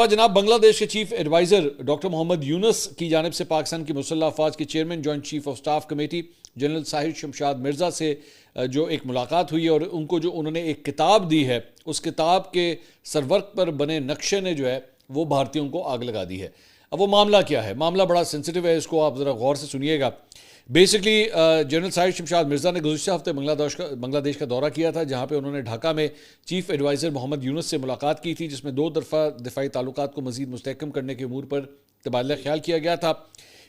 जनाब, बांग्लादेश के chief adviser doctor Mohammad Yunus की जानिब से पाकिस्तान की मुसल्लह अफवाज के chairman joint chief of staff committee general Sahir Shamshad Mirza से जो एक मुलाकात हुई है और उनको जो उन्होंने एक किताब दी है, उस किताब के सरवर्क पर बने नक्शे ने जो है वो भारतीयों को आग लगा दी है। अब वो मामला क्या है? मामला बड़ा सेंसिटिव है, इसको आप ज़रा गौर से सुनिएगा। बेसिकली जनरल साहिर शमशाद मिर्ज़ा ने गुज़श्ता हफ्ते बांग्लादेश का दौरा किया था, जहाँ पे उन्होंने ढाका में चीफ एडवाइज़र मोहम्मद यूनुस से मुलाकात की थी, जिसमें 2 दफ़ा दिफाई ताल्लुकात को मज़ीद मुस्तहकम करने के अमूर पर तबादला ख्याल किया गया था।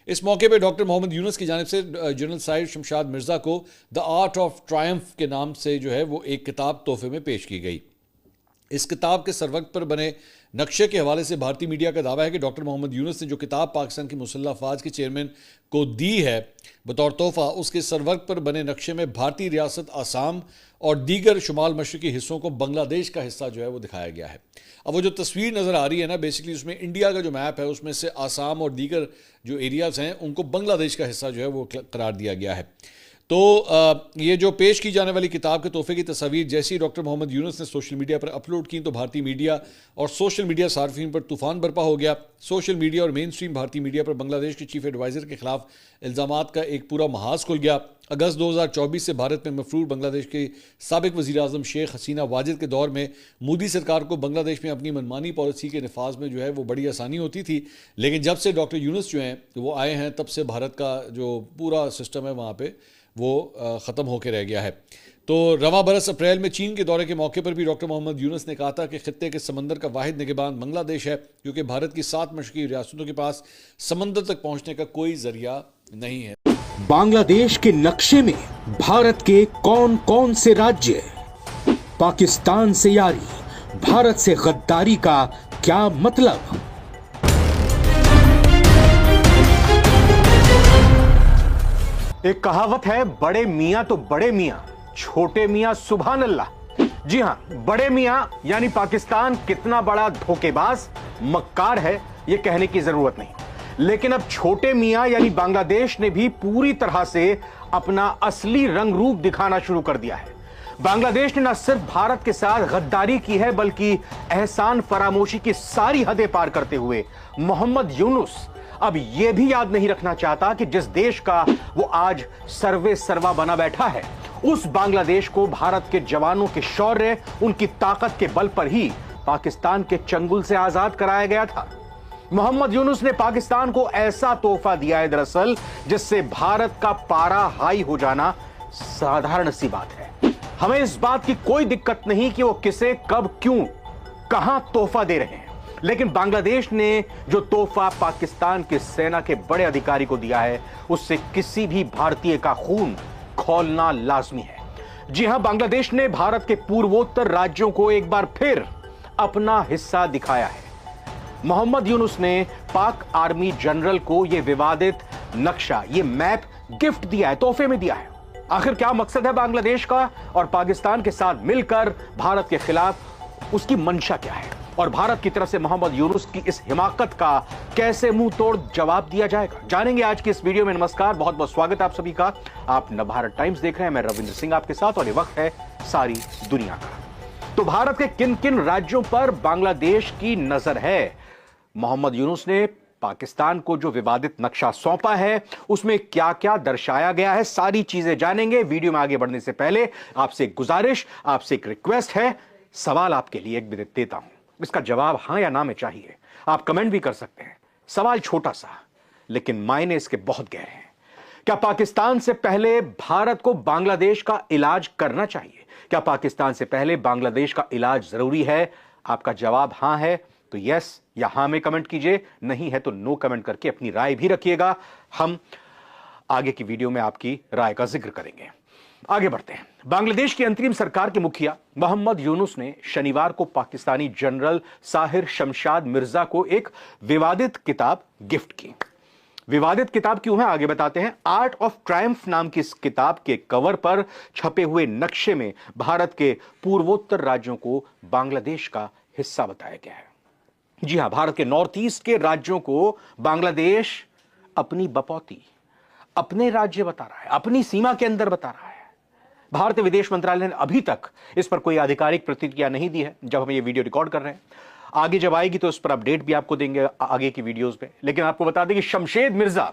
इस मौके पर डॉक्टर मोहम्मद यूनुस की जानिब से जनरल साहिर शमशाद मिर्ज़ा को द आर्ट ऑफ ट्रायम्फ के नाम से जो है वो एक किताब तोहफे में पेश की गई। इस किताब के सरवक्त पर बने नक्शे के हवाले से भारतीय मीडिया का दावा है कि डॉक्टर मोहम्मद यूनुस ने जो किताब पाकिस्तान की मुसल्लह अफवाज के चेयरमैन को दी है बतौर तोहफा, उसके सरवक्त पर बने नक्शे में भारतीय रियासत आसाम और दीगर शुमाल मशरकी हिस्सों को बांग्लादेश का हिस्सा जो है वो दिखाया गया है। अब वो जो तस्वीर नज़र आ रही है ना, बेसिकली उसमें इंडिया का जो मैप है उसमें से आसाम और दीगर जो एरियाज़ हैं उनको बांग्लादेश का हिस्सा जो है वो करार दिया गया है। तो ये जो पेश की जाने वाली किताब के तोहफे की तस्वीर जैसे ही डॉक्टर मोहम्मद यूनुस ने सोशल मीडिया पर अपलोड की तो भारतीय मीडिया और सोशल मीडिया सार्फिन पर तूफान बर्पा हो गया। सोशल मीडिया और मेन स्ट्रीम भारतीय मीडिया पर बांग्लादेश के चीफ एडवाइज़र के खिलाफ इल्ज़ामात का एक पूरा महाज खुल गया। अगस्त 2024 से भारत में मफरूर बांग्लादेश के साबिक वज़ीर आज़म शेख हसीना वाजिद के दौर में मोदी सरकार को बांग्लादेश में अपनी मनमानी पॉलिसी के नफाज में जो है वो बड़ी आसानी होती थी, लेकिन जब से डॉक्टर यूनुस जो हैं वो आए हैं तब से भारत का जो पूरा सिस्टम है वहाँ पर वो ख़त्म होकर रह गया है। तो रवां बरस अप्रैल में चीन के दौरे के मौके पर भी डॉक्टर मोहम्मद यूनुस ने कहा था कि खित्ते के समंदर का वाहिद निगहबान बांग्लादेश है, क्योंकि भारत की 7 मशरकी रियासतों के पास समंदर तक पहुंचने का कोई जरिया नहीं है। बांग्लादेश के नक्शे में भारत के कौन कौन से राज्य? पाकिस्तान से यारी, भारत से गद्दारी का क्या मतलब? एक कहावत है, बड़े मियां तो बड़े मियां, छोटे मियां सुभान अल्लाह। जी हां, बड़े मियां यानी पाकिस्तान कितना बड़ा धोखेबाज मक्कार है यह कहने की जरूरत नहीं, लेकिन अब छोटे मियां यानी बांग्लादेश ने भी पूरी तरह से अपना असली रंग रूप दिखाना शुरू कर दिया है। बांग्लादेश ने न सिर्फ भारत के साथ गद्दारी की है बल्कि एहसान फरामोशी की सारी हदें पार करते हुए मोहम्मद यूनुस अब यह भी याद नहीं रखना चाहता कि जिस देश का वो आज सर्वे सर्वा बना बैठा है, उस बांग्लादेश को भारत के जवानों के शौर्य, उनकी ताकत के बल पर ही पाकिस्तान के चंगुल से आजाद कराया गया था। मोहम्मद यूनुस ने पाकिस्तान को ऐसा तोहफा दिया है दरअसल जिससे भारत का पारा हाई हो जाना साधारण सी बात है। हमें इस बात की कोई दिक्कत नहीं कि वो किसे, कब, क्यों, कहां तोहफा दे रहे हैं, लेकिन बांग्लादेश ने जो तोहफा पाकिस्तान के सेना के बड़े अधिकारी को दिया है उससे किसी भी भारतीय का खून खौलना लाजमी है। जी हां, बांग्लादेश ने भारत के पूर्वोत्तर राज्यों को एक बार फिर अपना हिस्सा दिखाया है। मोहम्मद यूनुस ने पाक आर्मी जनरल को यह विवादित नक्शा, यह मैप गिफ्ट दिया है, तोहफे में दिया है। आखिर क्या मकसद है बांग्लादेश का और पाकिस्तान के साथ मिलकर भारत के खिलाफ उसकी मंशा क्या है, और भारत की तरफ से मोहम्मद यूनुस की इस हिमाकत का कैसे मुंह तोड़ जवाब दिया जाएगा, जानेंगे आज की इस वीडियो में। नमस्कार, बहुत बहुत स्वागत है आप सभी का। आप नवभारत टाइम्स देख रहे हैं, मैं रविंद्र सिंह आपके साथ, और ये वक्त है सारी दुनिया का। तो भारत के किन किन राज्यों पर बांग्लादेश की नजर है? मोहम्मद यूनुस ने पाकिस्तान को जो विवादित नक्शा सौंपा है उसमें क्या क्या दर्शाया गया है, सारी चीजें जानेंगे। वीडियो में आगे बढ़ने से पहले आपसे एक गुजारिश, आपसे एक रिक्वेस्ट है, सवाल आपके लिए एक भी देता हूं, इसका जवाब हां या ना में चाहिए। आप कमेंट भी कर सकते हैं। सवाल छोटा सा लेकिन मायने इसके बहुत गहरे हैं। क्या पाकिस्तान से पहले भारत को बांग्लादेश का इलाज करना चाहिए? क्या पाकिस्तान से पहले बांग्लादेश का इलाज जरूरी है? आपका जवाब हां है तो यस या हां में कमेंट कीजिए, नहीं है तो नो कमेंट करके अपनी राय भी रखिएगा। हम आगे की वीडियो में आपकी राय का जिक्र करेंगे। आगे बढ़ते हैं। बांग्लादेश की अंतरिम सरकार के मुखिया मोहम्मद यूनुस ने शनिवार को पाकिस्तानी जनरल साहिर शमशाद मिर्जा को एक विवादित किताब गिफ्ट की। विवादित किताब क्यों है, आगे बताते हैं। आर्ट ऑफ ट्रायम्फ नाम की इस किताब के कवर पर छपे हुए नक्शे में भारत के पूर्वोत्तर राज्यों को बांग्लादेश का हिस्सा बताया गया है। जी हां, भारत के नॉर्थ ईस्ट के राज्यों को बांग्लादेश अपनी बपौती, अपने राज्य बता रहा है, अपनी सीमा के अंदर बता रहा है। भारतीय विदेश मंत्रालय ने अभी तक इस पर कोई आधिकारिक प्रतिक्रिया नहीं दी है जब हम ये वीडियो रिकॉर्ड कर रहे हैं। आगे जब आएगी तो उस पर अपडेट भी आपको देंगे आगे की वीडियोस में। लेकिन आपको बता दें कि शमशेद मिर्जा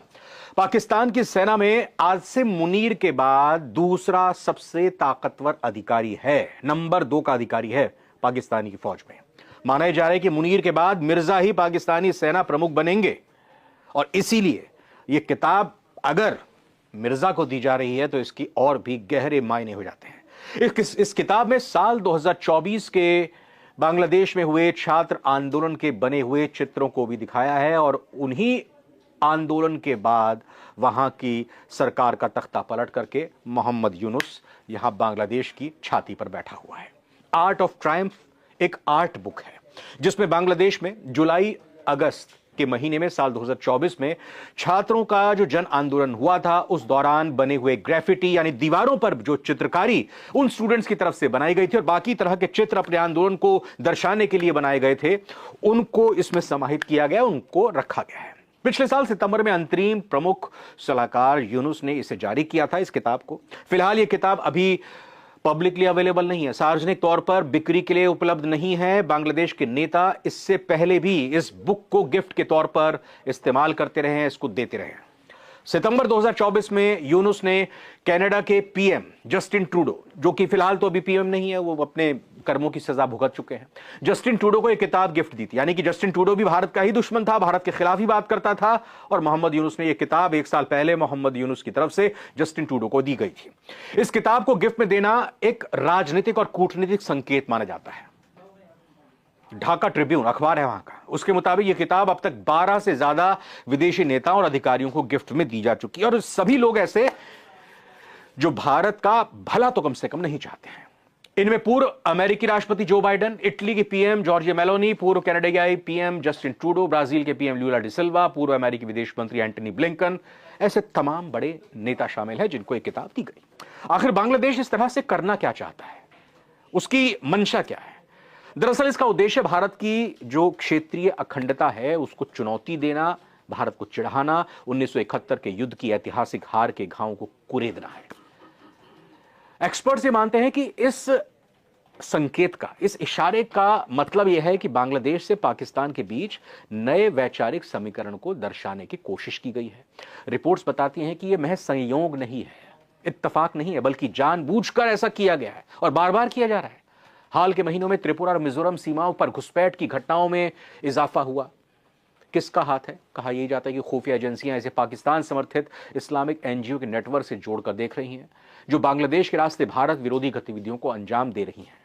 पाकिस्तान की सेना में आसिम मुनीर के बाद दूसरा सबसे ताकतवर अधिकारी है, नंबर 2 का अधिकारी है पाकिस्तानी की फौज में। माना जा रहा है कि मुनीर के बाद मिर्जा ही पाकिस्तानी सेना प्रमुख बनेंगे और इसीलिए यह किताब अगर मिर्जा को दी जा रही है तो इसकी और भी गहरे मायने हो जाते हैं। इस किताब में साल 2024 के बांग्लादेश में हुए छात्र आंदोलन के बने हुए चित्रों को भी दिखाया है और उन्हीं आंदोलन के बाद वहां की सरकार का तख्ता पलट करके मोहम्मद यूनुस यहां बांग्लादेश की छाती पर बैठा हुआ है। आर्ट ऑफ ट्रायम्फ एक आर्ट बुक है जिसमें बांग्लादेश में जुलाई अगस्त के महीने में साल 2024 में छात्रों का जो जन आंदोलन हुआ था उस दौरान बने हुए ग्राफिटी यानी दीवारों पर जो चित्रकारी उन स्टूडेंट्स की तरफ से बनाई गई थी और बाकी तरह के चित्र अपने आंदोलन को दर्शाने के लिए बनाए गए थे, उनको इसमें समाहित किया गया, उनको रखा गया है। पिछले साल सितंबर में अंतरिम प्रमुख सलाहकार यूनुस ने इसे जारी किया था, इस किताब को। फिलहाल यह किताब अभी पब्लिकली अवेलेबल नहीं है, सार्वजनिक तौर पर बिक्री के लिए उपलब्ध नहीं है। बांग्लादेश के नेता इससे पहले भी इस बुक को गिफ्ट के तौर पर इस्तेमाल करते रहे हैं, इसको देते रहे हैं। सितंबर 2024 में यूनुस ने कनाडा के पीएम जस्टिन ट्रूडो, जो कि फिलहाल तो अभी पीएम नहीं है, वो अपने कर्मों की सजा भुगत चुके हैं, जस्टिन ट्रूडो को एक किताब गिफ्ट दी थी। यानी कि जस्टिन ट्रूडो भी भारत का ही दुश्मन था, भारत के खिलाफ ही बात करता था और मोहम्मद यूनुस ने यह किताब 1 साल पहले मोहम्मद यूनुस की तरफ से जस्टिन ट्रूडो को दी गई थी। इस किताब को गिफ्ट में देना एक राजनीतिक और कूटनीतिक संकेत माना जाता है। ढाका ट्रिब्यून अखबार है वहां का, उसके मुताबिक यह किताब अब तक 12 से ज्यादा विदेशी नेताओं और अधिकारियों को गिफ्ट में दी जा चुकी है और सभी लोग ऐसे जो भारत का भला तो कम से कम नहीं चाहते हैं। इनमें पूर्व अमेरिकी राष्ट्रपति जो बाइडेन, इटली के पीएम जॉर्जिया मेलोनी, पूर्व कनाडाई पीएम जस्टिन ट्रूडो, ब्राजील के पीएम लूला डी सिल्वा, पूर्व अमेरिकी विदेश मंत्री एंटनी ब्लिंकन, ऐसे तमाम बड़े नेता शामिल हैं जिनको एक किताब दी गई। आखिर बांग्लादेश इस तरह से करना क्या चाहता है, उसकी मंशा क्या है? दरअसल इसका उद्देश्य भारत की जो क्षेत्रीय अखंडता है उसको चुनौती देना, भारत को चिढ़ाना, 1971 के युद्ध की ऐतिहासिक हार के घावों को कुरेदना है। एक्सपर्ट्स ये मानते हैं कि इस संकेत का, इस इशारे का मतलब यह है कि बांग्लादेश से पाकिस्तान के बीच नए वैचारिक समीकरण को दर्शाने की कोशिश की गई है। रिपोर्ट्स बताती हैं कि यह महज संयोग नहीं है, इत्तेफाक नहीं है, बल्कि जानबूझकर ऐसा किया गया है और बार बार किया जा रहा है। हाल के महीनों में त्रिपुरा और मिजोरम सीमाओं पर घुसपैठ की घटनाओं में इजाफा हुआ। किसका हाथ है? कहा यह जाता है कि खुफिया एजेंसियां इसे पाकिस्तान समर्थित इस्लामिक एनजीओ के नेटवर्क से जोड़कर देख रही हैं, जो बांग्लादेश के रास्ते भारत विरोधी गतिविधियों को अंजाम दे रही हैं।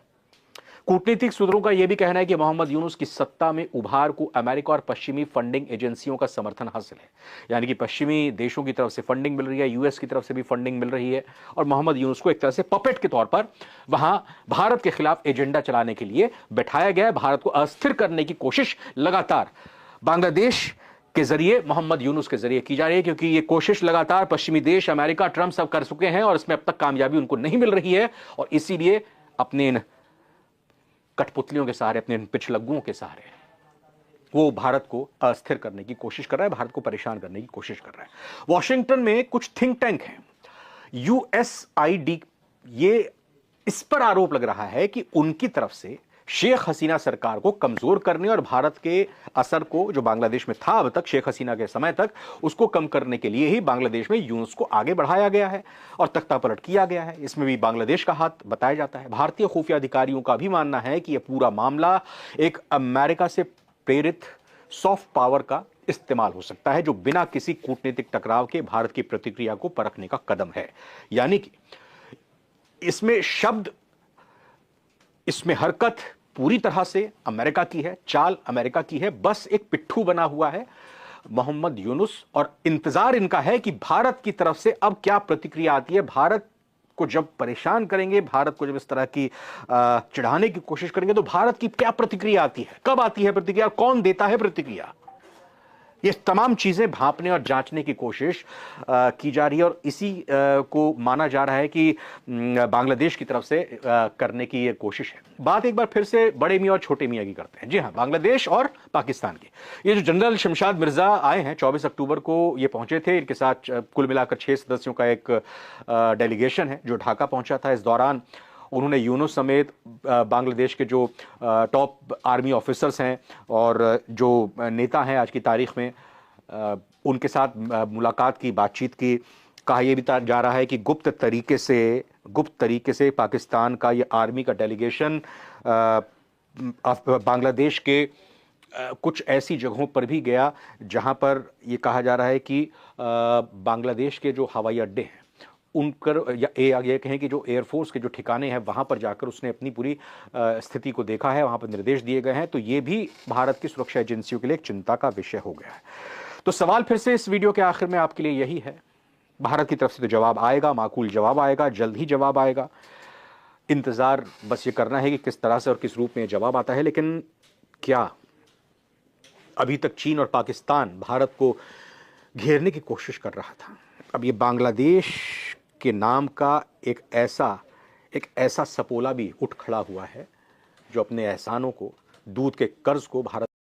कूटनीतिक सूत्रों का यह भी कहना है कि मोहम्मद यूनुस की सत्ता में उभार को अमेरिका और पश्चिमी फंडिंग एजेंसियों का समर्थन हासिल है। यानी कि पश्चिमी देशों की तरफ से फंडिंग मिल रही है, यूएस की तरफ से भी फंडिंग मिल रही है और मोहम्मद यूनुस को एक तरह से पपेट के तौर पर वहां भारत के खिलाफ एजेंडा चलाने के लिए बैठाया गया है। भारत को अस्थिर करने की कोशिश लगातार बांग्लादेश के जरिए, मोहम्मद यूनुस के जरिए की जा रही है, क्योंकि ये कोशिश लगातार पश्चिमी देश, अमेरिका, ट्रंप सब कर चुके हैं और इसमें अब तक कामयाबी उनको नहीं मिल रही है और इसीलिए अपने इन कठपुतलियों के सहारे, अपने इन पिछलग्गुओं के सहारे वो भारत को अस्थिर करने की कोशिश कर रहा है, भारत को परेशान करने की कोशिश कर रहा है। वॉशिंगटन में कुछ थिंक टैंक हैं, यूएसआईडी, ये इस पर आरोप लग रहा है कि उनकी तरफ से शेख हसीना सरकार को कमजोर करने और भारत के असर को, जो बांग्लादेश में था अब तक शेख हसीना के समय तक, उसको कम करने के लिए ही बांग्लादेश में यूनुस को आगे बढ़ाया गया है और तख्ता पलट किया गया है। इसमें भी बांग्लादेश का हाथ बताया जाता है। भारतीय खुफिया अधिकारियों का भी मानना है कि यह पूरा मामला एक अमेरिका से प्रेरित सॉफ्ट पावर का इस्तेमाल हो सकता है, जो बिना किसी कूटनीतिक टकराव के भारत की प्रतिक्रिया को परखने का कदम है। यानी कि इसमें शब्द, इसमें हरकत पूरी तरह से अमेरिका की है, चाल अमेरिका की है, बस एक पिट्ठू बना हुआ है मोहम्मद यूनुस और इंतजार इनका है कि भारत की तरफ से अब क्या प्रतिक्रिया आती है। भारत को जब परेशान करेंगे, भारत को जब इस तरह की चिढ़ाने की कोशिश करेंगे, तो भारत की क्या प्रतिक्रिया आती है, कब आती है प्रतिक्रिया, कौन देता है प्रतिक्रिया, ये तमाम चीजें भांपने और जांचने की कोशिश की जा रही है और इसी को माना जा रहा है कि बांग्लादेश की तरफ से करने की ये कोशिश है। बात एक बार फिर से बड़े मियां और छोटे मियां की करते हैं। जी हां, बांग्लादेश और पाकिस्तान की। ये जो जनरल शमशाद मिर्जा आए हैं 24 अक्टूबर को ये पहुंचे थे, इनके साथ कुल मिलाकर 6 सदस्यों का एक डेलीगेशन है जो ढाका पहुंचा था। इस दौरान उन्होंने यूनुस समेत बांग्लादेश के जो टॉप आर्मी ऑफिसर्स हैं और जो नेता हैं आज की तारीख में, उनके साथ मुलाकात की, बातचीत की। कहा यह भी जा रहा है कि गुप्त तरीके से पाकिस्तान का ये आर्मी का डेलीगेशन बांग्लादेश के कुछ ऐसी जगहों पर भी गया जहां पर ये कहा जा रहा है कि बांग्लादेश के जो हवाई अड्डे हैं उन पर, या ये कहें कि जो एयरफोर्स के जो ठिकाने हैं वहां पर जाकर उसने अपनी पूरी स्थिति को देखा है, वहां पर निर्देश दिए गए हैं। तो ये भी भारत की सुरक्षा एजेंसियों के लिए एक चिंता का विषय हो गया है। तो सवाल फिर से इस वीडियो के आखिर में आपके लिए यही है, भारत की तरफ से तो जवाब आएगा, माकूल जवाब आएगा, जल्द ही जवाब आएगा। इंतजार बस ये करना है कि किस तरह से और किस रूप में जवाब आता है। लेकिन क्या अभी तक चीन और पाकिस्तान भारत को घेरने की कोशिश कर रहा था? अब ये बांग्लादेश के नाम का एक ऐसा सपोला भी उठ खड़ा हुआ है जो अपने एहसानों को, दूध के कर्ज को भारत